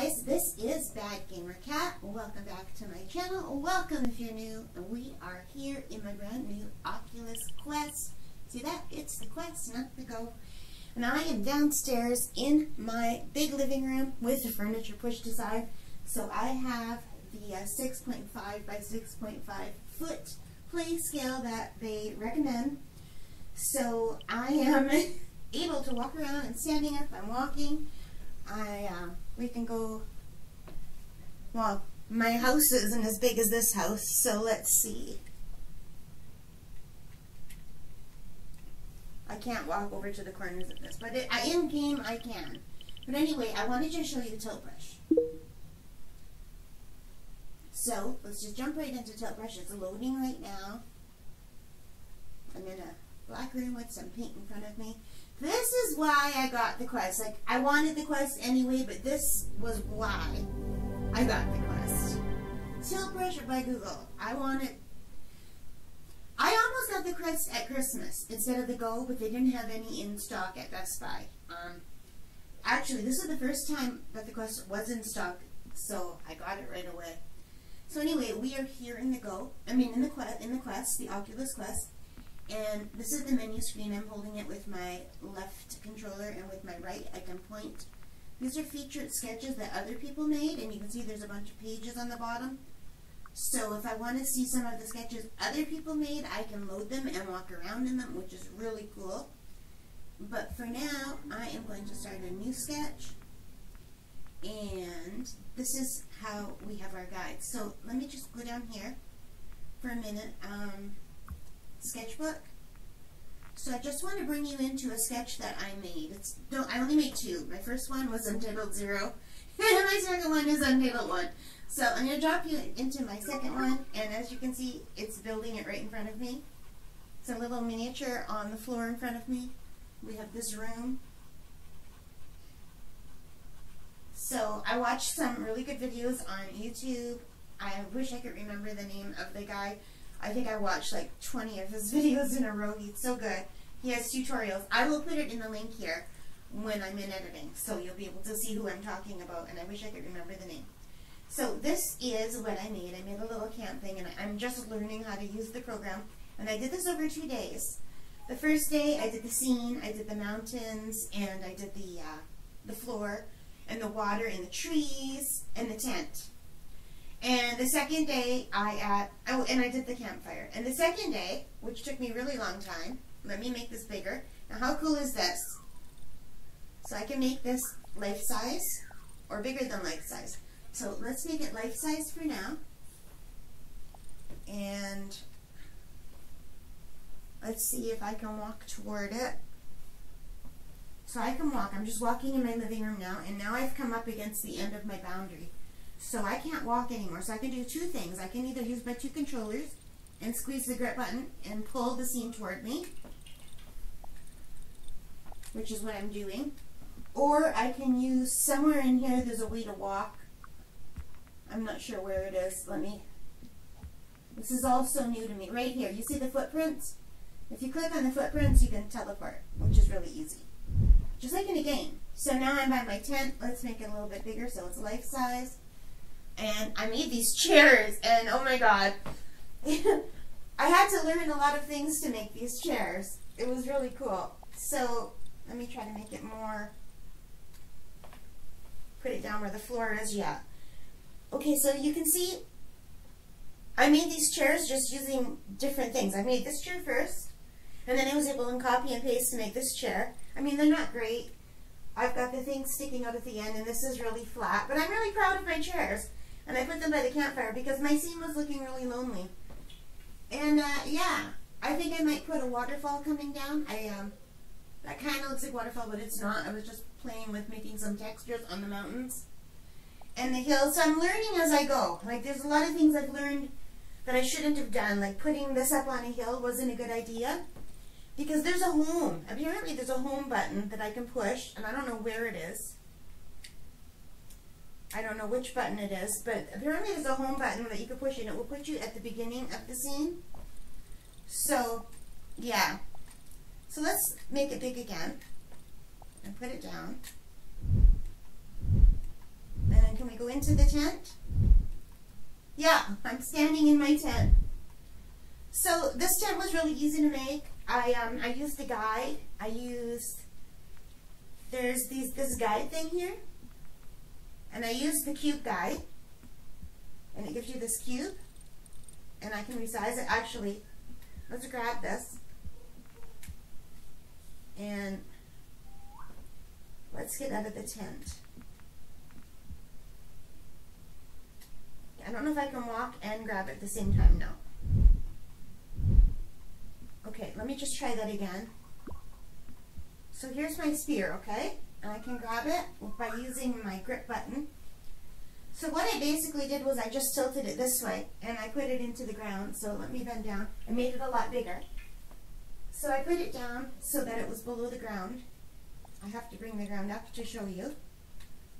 guys, this is Bad Gamer Cat. Welcome back to my channel. Welcome if you're new. We are here in my brand new Oculus Quest. See that? It's the Quest, not the Go. And I am downstairs in my big living room with the furniture pushed aside. So I have the 6.5 by 6.5 foot play scale that they recommend. So I am able to walk around and standing up. I'm walking. We can go, well, my house isn't as big as this house, so let's see. I can't walk over to the corners of this, but in game I can. But anyway, I wanted to show you the Tiltbrush. So, let's just jump right into Tiltbrush. It's loading right now. I'm in a black room with some paint in front of me. This is why I got the Quest. Like, I wanted the Quest anyway, but this was why I got the Quest. Tiltbrush by Google. I almost got the Quest at Christmas instead of the Go, but they didn't have any in stock at Best Buy. Actually, this is the first time that the Quest was in stock, so I got it right away. So anyway, we are here in the Go. I mean, in the Quest, the Oculus Quest. And this is the menu screen. I'm holding it with my left controller, and with my right I can point. These are featured sketches that other people made, and you can see there's a bunch of pages on the bottom. So if I want to see some of the sketches other people made, I can load them and walk around in them, which is really cool. But for now, I am going to start a new sketch. And this is how we have our guide. So let me just go down here for a minute. Sketchbook. So I just want to bring you into a sketch that I made. I only made two. My first one was Untitled 0, and my second one is Untitled 1. So I'm going to drop you into my second one, and as you can see, it's building it right in front of me. It's a little miniature on the floor in front of me. We have this room. So I watched some really good videos on YouTube. I wish I could remember the name of the guy. I think I watched like 20 of his videos in a row. He's so good. He has tutorials. I will put it in the link here when I'm in editing, so you'll be able to see who I'm talking about, and I wish I could remember the name. So this is what I made. I made a little camp thing, and I'm just learning how to use the program, and I did this over 2 days. The first day I did the scene, I did the mountains, and I did the floor, and the water, and the trees, and the tent. And the second day, I did the campfire. And the second day, which took me a really long time, let me make this bigger. Now, how cool is this? So I can make this life size, or bigger than life size. So let's make it life size for now. And let's see if I can walk toward it. So I can walk. I'm just walking in my living room now, and now I've come up against the end of my boundary. So I can't walk anymore. So I can do two things. I can either use my two controllers and squeeze the grip button and pull the scene toward me, which is what I'm doing. Or I can use, somewhere in here there's a way to walk. I'm not sure where it is. This is all so new to me. Right here, you see the footprints? If you click on the footprints, you can teleport, which is really easy. Just like in a game. So now I'm by my tent. Let's make it a little bit bigger so it's life size. And I made these chairs, and oh my god, I had to learn a lot of things to make these chairs. It was really cool. So let me try to make it more, put it down where the floor is. Yeah. Okay, so you can see I made these chairs just using different things. I made this chair first, and then I was able to copy and paste to make this chair. I mean, they're not great. I've got the thing sticking out at the end, and this is really flat, but I'm really proud of my chairs. And I put them by the campfire because my scene was looking really lonely. And yeah, I think I might put a waterfall coming down. That kind of looks like waterfall, but it's not. I was just playing with making some textures on the mountains and the hills. So I'm learning as I go. Like, there's a lot of things I've learned that I shouldn't have done. Like, putting this up on a hill wasn't a good idea because there's a home. Apparently there's a home button that I can push, and I don't know where it is. I don't know which button it is, but apparently there's a home button that you can push, and it will put you at the beginning of the scene. So, yeah. So let's make it big again and put it down. And go into the tent. Yeah, I'm standing in my tent. So this tent was really easy to make. I used the guide. There's this guide thing here, and I used the cube guide, and it gives you this cube, and I can resize it. Actually, let's grab this, and let's get out of the tent. I don't know if I can walk and grab it at the same time. No. Okay, let me just try that again. So here's my spear, okay? And I can grab it by using my grip button. So what I basically did was I just tilted it this way, and I put it into the ground. So let me bend down. I made it a lot bigger. So I put it down so that it was below the ground. I have to bring the ground up to show you,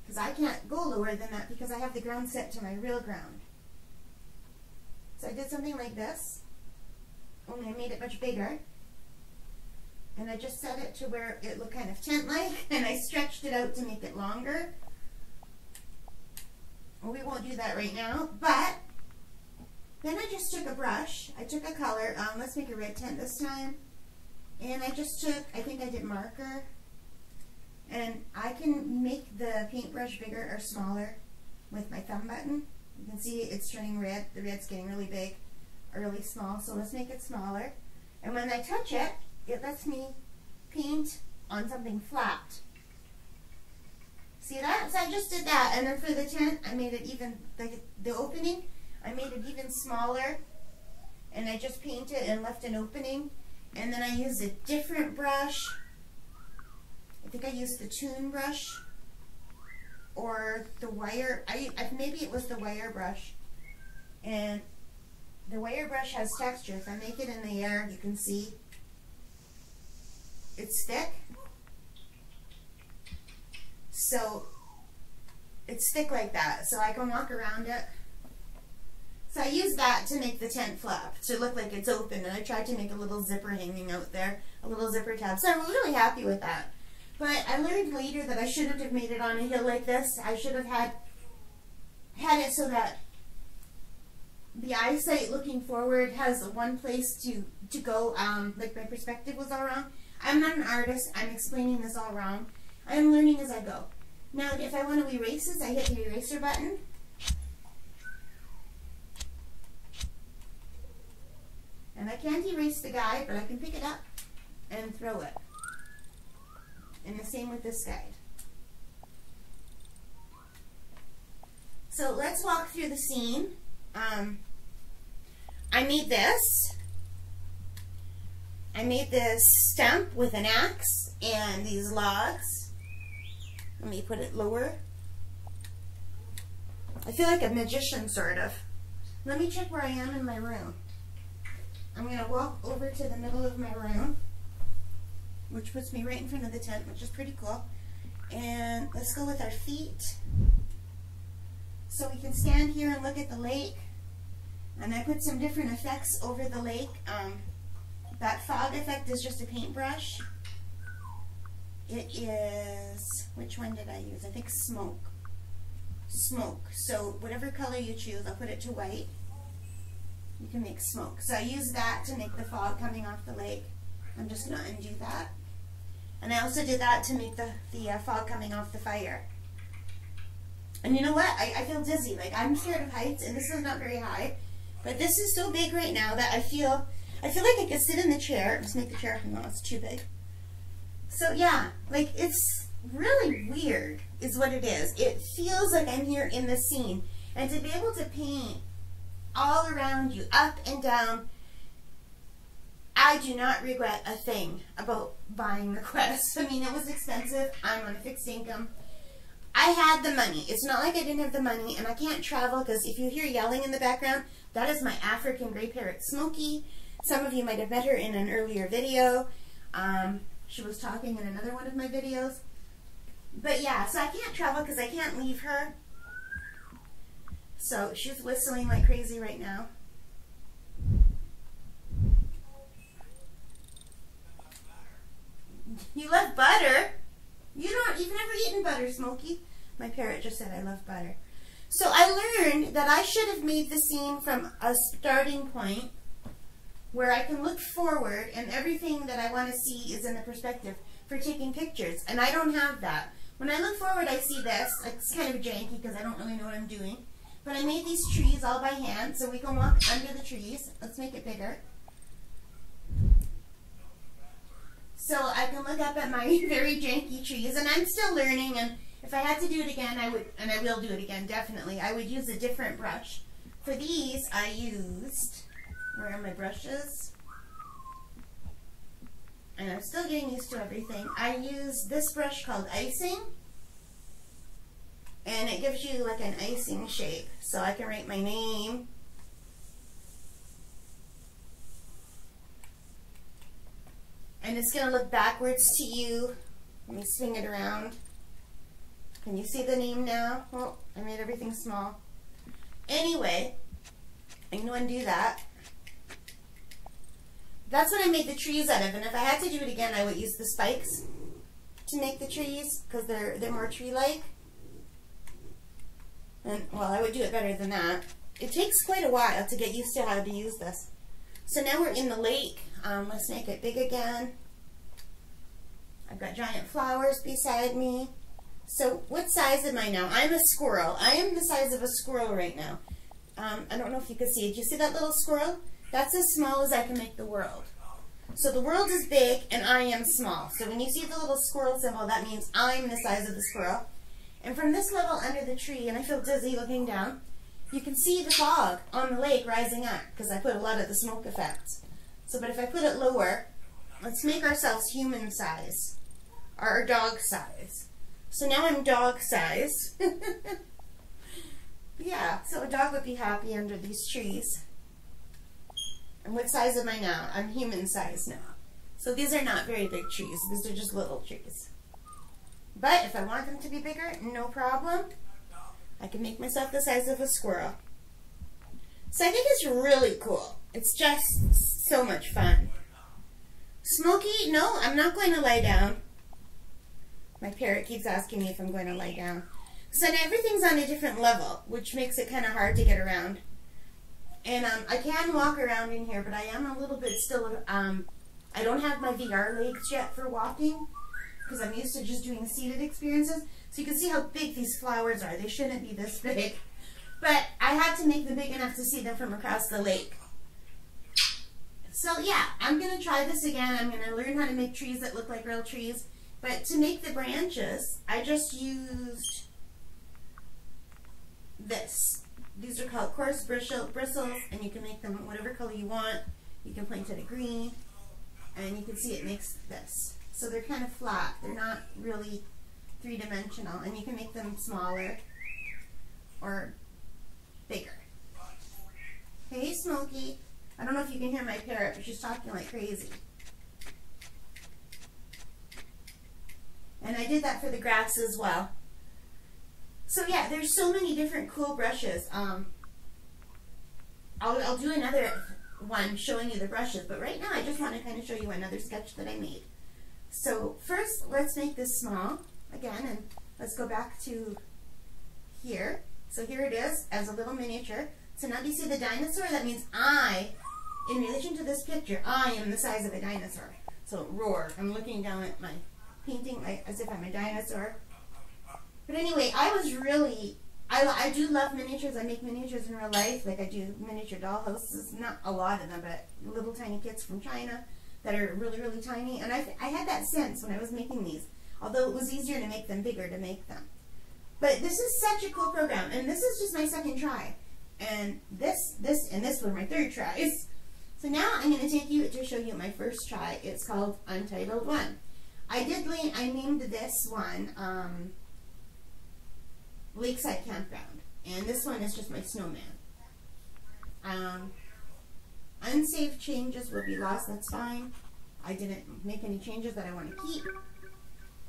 because I can't go lower than that because I have the ground set to my real ground. So I did something like this, only I made it much bigger. And I just set it to where it looked kind of tent-like, and I stretched it out to make it longer. Well, we won't do that right now, but then I just took a brush. I took a color. Let's make a red tent this time. And I just took, I think I did marker. And I can make the paintbrush bigger or smaller with my thumb button. You can see it's turning red. The red's getting really big or really small. So let's make it smaller. And when I touch it, it lets me paint on something flat. See that? So I just did that. And then for the tent, I made it even, the opening, I made it even smaller. And I just painted and left an opening. And then I used a different brush. I think I used the tune brush or the wire. Maybe it was the wire brush. And the wire brush has texture. If I make it in the air, you can see it's thick. So it's thick like that. So I can walk around it. So I used that to make the tent flap, to look like it's open. And I tried to make a little zipper hanging out there, a little zipper tab. So I was really happy with that. But I learned later that I shouldn't have made it on a hill like this. I should have had it so that the eyesight looking forward has one place to go. Like my perspective was all wrong. I'm not an artist. I'm explaining this all wrong. I'm learning as I go. Now, if I want to erase this, I hit the eraser button. And I can't erase the guide, but I can pick it up and throw it. And the same with this guide. So let's walk through the scene. I made this. I made this stump with an axe and these logs. Let me put it lower. I feel like a magician, sort of. Let me check where I am in my room. I'm going to walk over to the middle of my room, which puts me right in front of the tent, which is pretty cool. And let's go with our feet. So we can stand here and look at the lake. And I put some different effects over the lake. That fog effect is just a paintbrush. It is, which one did I use? I think smoke. Smoke. So whatever color you choose, I'll put it to white. You can make smoke. So I use that to make the fog coming off the lake. I'm just going to undo that. And I also did that to make the fog coming off the fire. And you know what? I feel dizzy. Like, I'm scared of heights, and this is not very high. But this is so big right now that I feel like I could sit in the chair. Just make the chair, no, it's too big. So yeah, like, it's really weird is what it is. It feels like I'm here in the scene. And to be able to paint all around you, up and down, I do not regret a thing about buying the Quest. I mean, it was expensive. I'm on a fixed income. I had the money. It's not like I didn't have the money, and I can't travel, because if you hear yelling in the background, that is my African gray parrot, Smokey. Some of you might have met her in an earlier video. She was talking in another one of my videos. But yeah, so I can't travel because I can't leave her. So she's whistling like crazy right now. You love butter? You've never eaten butter, Smokey. My parrot just said I love butter. So I learned that I should have made the scene from a starting point where I can look forward and everything that I want to see is in the perspective for taking pictures. And I don't have that. When I look forward, I see this. It's kind of janky because I don't really know what I'm doing. But I made these trees all by hand, so we can walk under the trees. Let's make it bigger. So I can look up at my very janky trees, and I'm still learning, and if I had to do it again, I would, and I will do it again, definitely, I would use a different brush. For these, I used, where are my brushes? And I'm still getting used to everything. I use this brush called Icing, and it gives you like an icing shape, so I can write my name. And it's going to look backwards to you. Let me swing it around. Can you see the name now? Well, I made everything small. Anyway, I can undo that. That's what I made the trees out of. And if I had to do it again, I would use the spikes to make the trees because they're more tree-like. And, well, I would do it better than that. It takes quite a while to get used to how to use this. So now we're in the lake. Let's make it big again. I've got giant flowers beside me. So what size am I now? I'm a squirrel. I am the size of a squirrel right now. I don't know if you can see it. Do you see that little squirrel? That's as small as I can make the world. So the world is big and I am small. So when you see the little squirrel symbol, that means I'm the size of the squirrel. And from this level under the tree, and I feel dizzy looking down, you can see the fog on the lake rising up because I put a lot of the smoke effects. So, but if I put it lower, let's make ourselves human size, or dog size. So now I'm dog size. Yeah, so a dog would be happy under these trees. And what size am I now? I'm human size now. So these are not very big trees. These are just little trees. But if I want them to be bigger, no problem. I can make myself the size of a squirrel. So I think it's really cool. It's just so much fun. Smokey, no, I'm not going to lie down. My parrot keeps asking me if I'm going to lie down. So everything's on a different level, which makes it kind of hard to get around. And I can walk around in here, but I am a little bit still, I don't have my VR legs yet for walking, because I'm used to just doing seated experiences. So you can see how big these flowers are. They shouldn't be this big. But I had to make them big enough to see them from across the lake. So yeah, I'm going to try this again. I'm going to learn how to make trees that look like real trees. But to make the branches, I just used this. These are called coarse bristles, and you can make them whatever color you want. You can paint it a green, and you can see it makes this. So they're kind of flat. They're not really three-dimensional, and you can make them smaller or bigger. Hey, Smokey. I don't know if you can hear my parrot, but she's talking like crazy. And I did that for the grass as well. So yeah, there's so many different cool brushes. I'll do another one showing you the brushes, but right now I just want to kind of show you another sketch that I made. So first, let's make this small again, and let's go back to here. So here it is as a little miniature. So now do you see the dinosaur? That means in relation to this picture, I am the size of a dinosaur. So roar. I'm looking down at my painting as if I'm a dinosaur. But anyway, I do love miniatures. I make miniatures in real life. Like I do miniature doll houses. Not a lot of them, but little tiny kits from China that are really, really tiny. And I had that sense when I was making these, although it was easier to make them bigger to make them. But this is such a cool program, and this is just my second try. And this were my third tries. So now I'm going to take you to show you my first try. It's called Untitled 1. I named this one Lakeside Campground, and this one is just my snowman. Unsaved changes will be lost, that's fine. I didn't make any changes that I want to keep.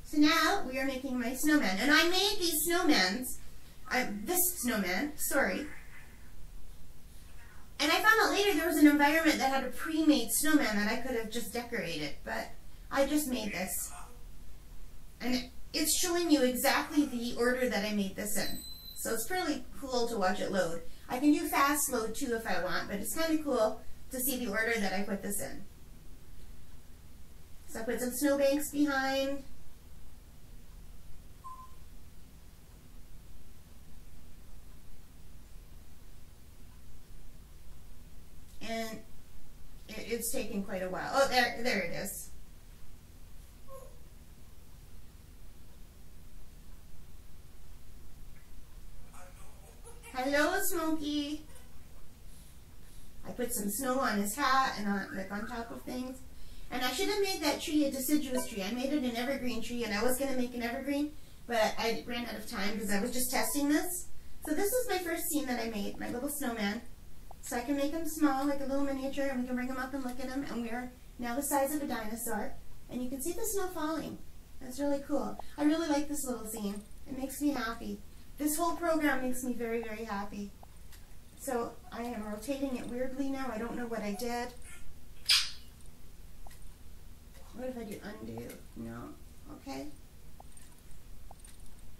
So now we are making my snowman, and I made these snowmans, this snowman, sorry. And I found out later there was an environment that had a pre-made snowman that I could have just decorated, but I just made this. And it's showing you exactly the order that I made this in. So it's pretty cool to watch it load. I can do fast load too if I want, but it's kind of cool to see the order that I put this in. So I put some snowbanks behind. And it's taking quite a while. Oh, there it is. Hello, Smokey. I put some snow on his hat and on top of things. And I should have made that tree a deciduous tree. I made it an evergreen tree, and I was going to make an evergreen, but I ran out of time because I was just testing this. So this is my first scene that I made, my little snowman. So I can make him small, like a little miniature, and we can bring him up and look at him, and we're now the size of a dinosaur. And you can see the snow falling. That's really cool. I really like this little scene. It makes me happy. This whole program makes me very, very happy. So I am rotating it weirdly now. I don't know what I did. What if I do undo? No. Okay.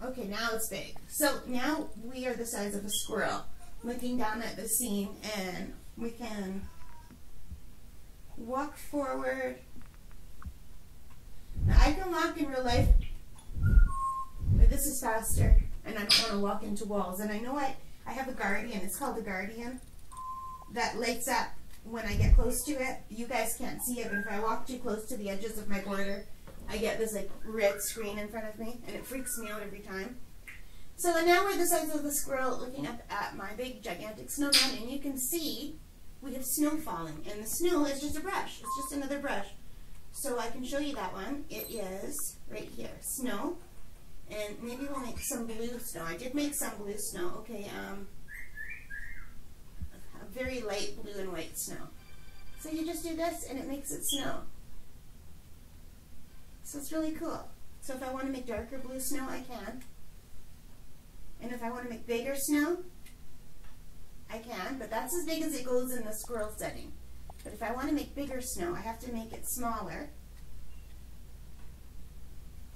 Okay, now it's big. So now we are the size of a squirrel, looking down at the scene, and we can walk forward. Now I can walk in real life, but this is faster, and I don't want to walk into walls. And I know I have a guardian. It's called the Guardian that lights up when I get close to it. You guys can't see it, but if I walk too close to the edges of my border, I get this like red screen in front of me, and it freaks me out every time. So now we're the size of the squirrel looking up at my big gigantic snowman, and you can see we have snow falling, and the snow is just a brush. It's just another brush. So I can show you that one. It is right here, snow, and maybe we'll make some blue snow. I did make some blue snow. Okay, a very light blue and white snow. So you just do this, and it makes it snow. So it's really cool. So if I want to make darker blue snow, I can. And if I want to make bigger snow, I can, but that's as big as it goes in the squirrel setting. But if I want to make bigger snow, I have to make it smaller.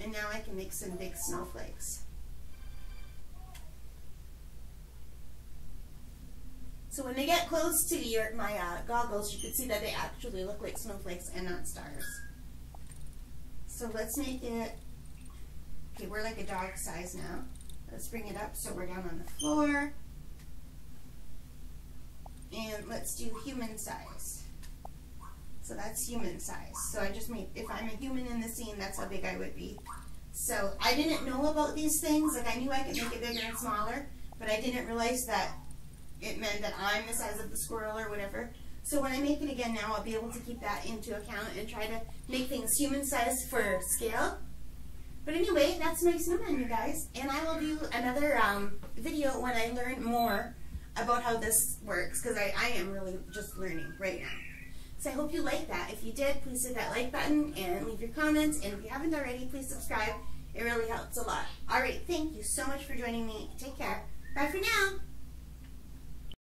And now I can make some big snowflakes. So when they get close to my goggles, you can see that they actually look like snowflakes and not stars. So let's make it, okay, we're like a dog size now. Let's bring it up so we're down on the floor. And let's do human size. So that's human size. So I just made, if I'm a human in the scene, that's how big I would be. So I didn't know about these things. Like I knew I could make it bigger and smaller, but I didn't realize that it meant that I'm the size of the squirrel or whatever. So when I make it again now, I'll be able to keep that into account and try to make things human size for scale. But anyway, that's my snowman, you guys. And I will do another video when I learn more about how this works, because I am really just learning right now. So I hope you liked that. If you did, please hit that like button and leave your comments. And if you haven't already, please subscribe. It really helps a lot. All right, thank you so much for joining me. Take care. Bye for now.